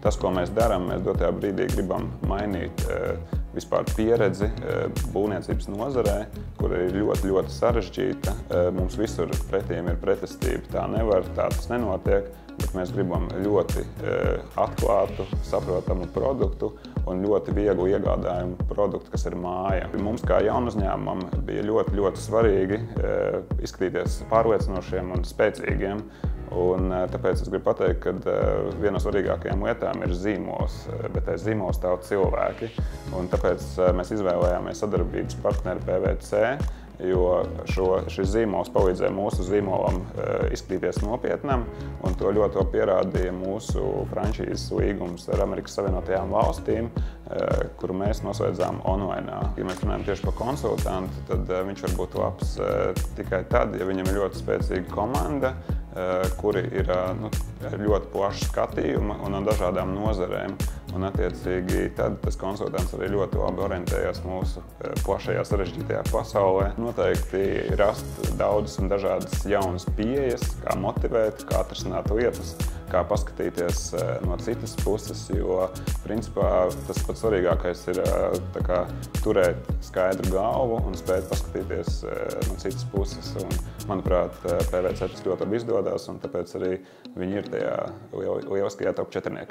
Tas, ko mēs darām, mēs dotajā brīdī gribam mainīt vispār pieredzi būvniecības nozarē, kur ir ļoti sarežģīta. Mums visur pretīm ir pretestība. Tā nevar, tā tas nenotiek, bet mēs gribam ļoti atklātu, saprotamu produktu un ļoti vieglu iegādājumu produktu, kas ir māja. Mums kā jaunu uzņēmumam bija ļoti svarīgi izskatīties pārliecinošiem un spēcīgiem. Un tāpēc es gribu pateikt, ka viena no svarīgākajām lietām ir zīmols, bet aiz zīmola stāv cilvēki. Un tāpēc mēs izvēlējāmies sadarbības partneri PVC, jo šis zīmols palīdzēja mūsu zīmolam izskatīties nopietnam, un to ļoti pierādīja mūsu franšīzes līgums ar Amerikas Savienotajām valstīm, kuru mēs noslēdzām online. Ja mēs runājam tieši par konsultantu, tad viņš var būt labs tikai tad, ja viņam ir ļoti spēcīga komanda, kuri ir ļoti plaša skatījuma un no dažādām nozarēm. Un attiecīgi tad tas konsultants arī ļoti labi orientējas mūsu plašajā sarežģītajā pasaulē. Noteikti rast daudzas un dažādas jaunas pieejas, kā motivēt, kā atrisināt lietas, kā paskatīties no citas puses, jo principā tas pats svarīgākais ir turēt skaidru galvu un spēt paskatīties no citas puses. Un, manuprāt, PVC tas ļoti labi izdodas, un tāpēc arī viņi ir tajā lieliskajā top 4.